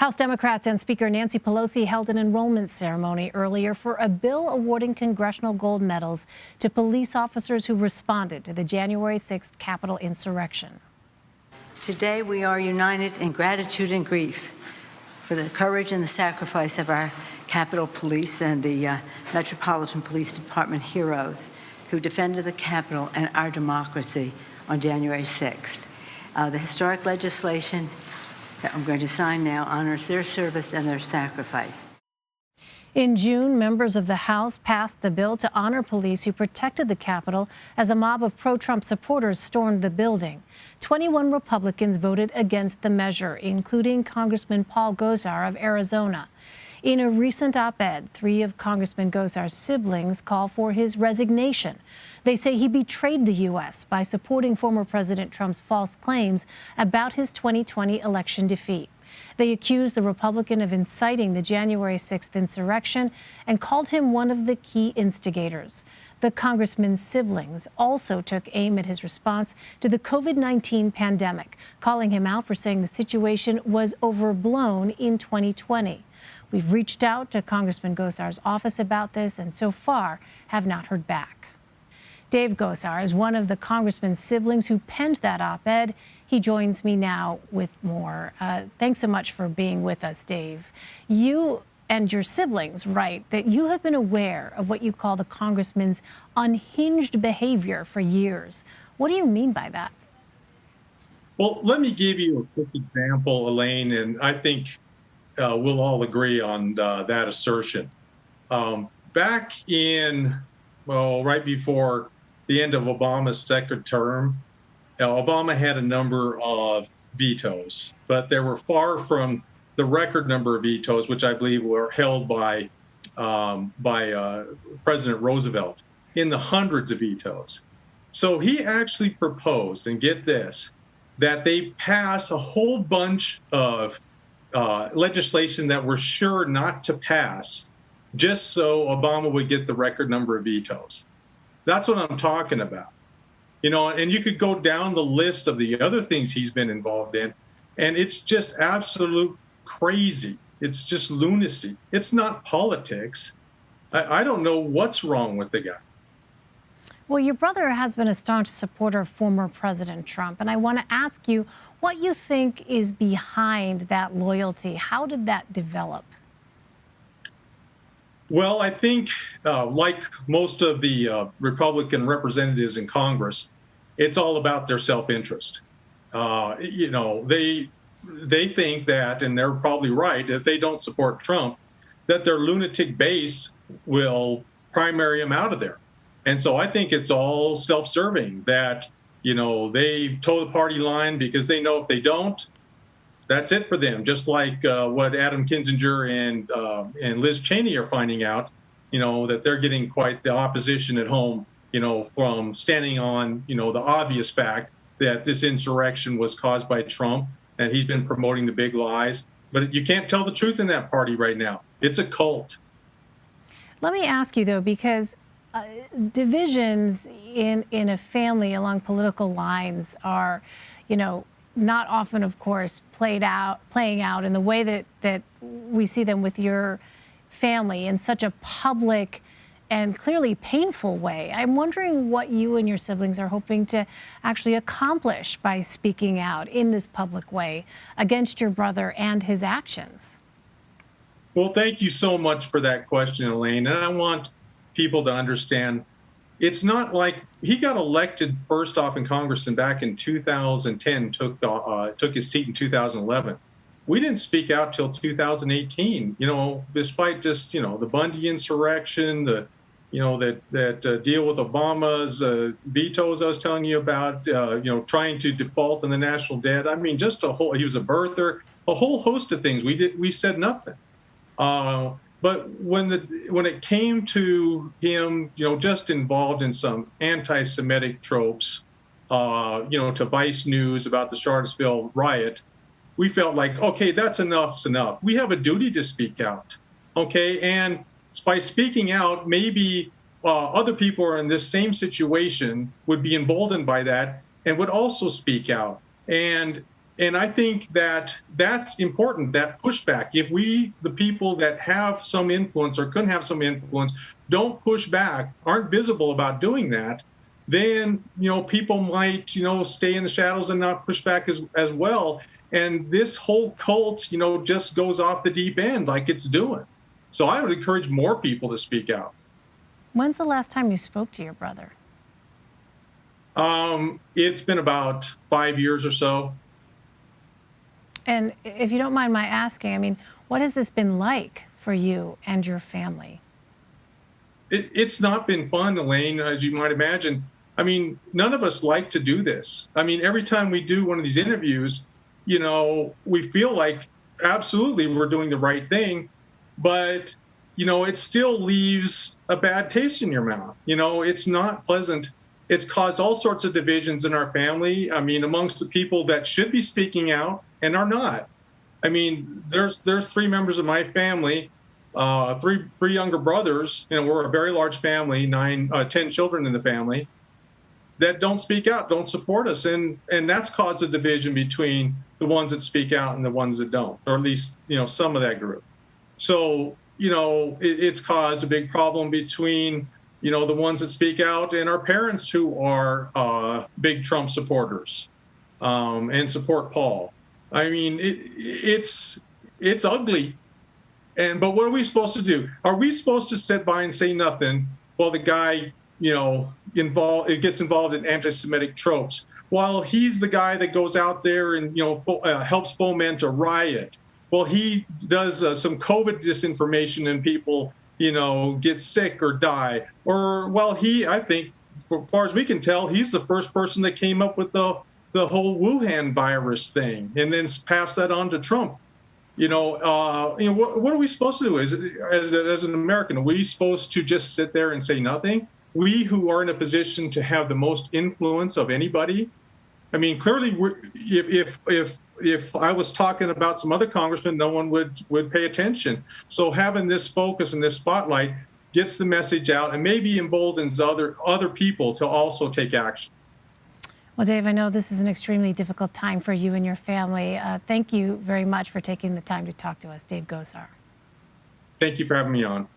House Democrats and Speaker Nancy Pelosi held an enrollment ceremony earlier for a bill awarding congressional gold medals to police officers who responded to the January 6th Capitol insurrection. Today, we are united in gratitude and grief for the courage and the sacrifice of our Capitol Police and the Metropolitan Police Department heroes who defended the Capitol and our democracy on January 6th. The historic legislation that I'm going to sign now honors their service and their sacrifice. In June, members of the House passed the bill to honor police who protected the Capitol as a mob of pro-Trump supporters stormed the building. 21 Republicans voted against the measure, including Congressman Paul Gosar of Arizona. In a recent op-ed, 3 of Congressman Gosar's siblings call for his resignation. They say he betrayed the U.S. by supporting former President Trump's false claims about his 2020 election defeat. They accused the Republican of inciting the January 6th insurrection and called him one of the key instigators. The congressman's siblings also took aim at his response to the COVID-19 pandemic, calling him out for saying the situation was overblown in 2020. We've reached out to Congressman Gosar's office about this and so far have not heard back. Dave Gosar is one of the congressman's siblings who penned that op-ed. He joins me now with more. Thanks so much for being with us, Dave. You and your siblings write that you have been aware of what you call the congressman's unhinged behavior for years. What do you mean by that? Well, let me give you a quick example, Elaine, and I think we'll all agree on that assertion. Back in, well, right before the end of Obama's second term, Obama had a number of vetoes, but they were far from the record number of vetoes, which I believe were held by President Roosevelt, in the hundreds of vetoes. So he actually proposed, and get this, that they pass a whole bunch of legislation that we're sure not to pass, just so Obama would get the record number of vetoes. That's what I'm talking about. You know, and you could go down the list of the other things he's been involved in, and it's just absolute crazy. It's just lunacy. It's not politics. I don't know what's wrong with the guy. Well, your brother has been a staunch supporter of former President Trump, and I want to ask you what you think is behind that loyalty. How did that develop? Well, I think, like most of the Republican representatives in Congress, it's all about their self-interest. You know, they think that, and they're probably right, if they don't support Trump, that their lunatic base will primary him out of there. And so I think it's all self-serving that, you know, they toe the party line because they know if they don't, that's it for them. Just like what Adam Kinzinger and Liz Cheney are finding out, you know, that they're getting quite the opposition at home, you know, from standing on, you know, the obvious fact that this insurrection was caused by Trump and he's been promoting the big lies. But you can't tell the truth in that party right now. It's a cult. Let me ask you, though, because divisions in a family along political lines are, you know, not often, of course, playing out in the way that we see them with your family in such a public and clearly painful way. I'm wondering what you and your siblings are hoping to actually accomplish by speaking out in this public way against your brother and his actions. Well, thank you so much for that question, Elaine. And I want people to understand, it's not like he got elected first off in Congress and back in 2010, took his seat in 2011. We didn't speak out till 2018, you know, despite just, you know, the Bundy insurrection, the, you know, that deal with Obama's vetoes I was telling you about, you know, trying to default on the national debt. I mean, just a whole, he was a birther, a whole host of things. We said nothing. But when it came to him, you know, just involved in some anti-Semitic tropes, you know, to Vice News about the Charlottesville riot, we felt like, okay, that's enough's enough. We have a duty to speak out, okay? And by speaking out, maybe other people are in this same situation would be emboldened by that and would also speak out. And And I think that that's important, that pushback. If we, the people that have some influence or couldn't have some influence, don't push back, aren't visible about doing that, then, people might, stay in the shadows and not push back as well. And this whole cult, just goes off the deep end like it's doing. So I would encourage more people to speak out. When's the last time you spoke to your brother? It's been about 5 years or so. And if you don't mind my asking, I mean, what has this been like for you and your family? It's not been fun, Elaine, as you might imagine. I mean, none of us like to do this. I mean, every time we do one of these interviews, we feel like absolutely we're doing the right thing, but, it still leaves a bad taste in your mouth. It's not pleasant. It's caused all sorts of divisions in our family. I mean, amongst the people that should be speaking out and are not. I mean, there's 3 members of my family, three younger brothers. We're a very large family, 10 children in the family, that don't speak out, don't support us, and that's caused a division between the ones that speak out and the ones that don't, or at least some of that group. So it's caused a big problem between the ones that speak out and our parents who are big Trump supporters and support Paul. I mean, it's ugly. But what are we supposed to do? Are we supposed to sit by and say nothing while the guy, gets involved in anti-Semitic tropes, while he's the guy that goes out there and, helps foment a riot? Well, he does some COVID disinformation and people, get sick or die. Or, well, I think, as far as we can tell, he's the first person that came up with the whole Wuhan virus thing and then passed that on to Trump. What are we supposed to do as an American? Are we supposed to just sit there and say nothing? We who are in a position to have the most influence of anybody. I mean, clearly, if I was talking about some other congressman, no one would pay attention. So having this focus and this spotlight gets the message out and maybe emboldens other people to also take action. Well, Dave, I know this is an extremely difficult time for you and your family. Thank you very much for taking the time to talk to us, Dave Gosar. Thank you for having me on.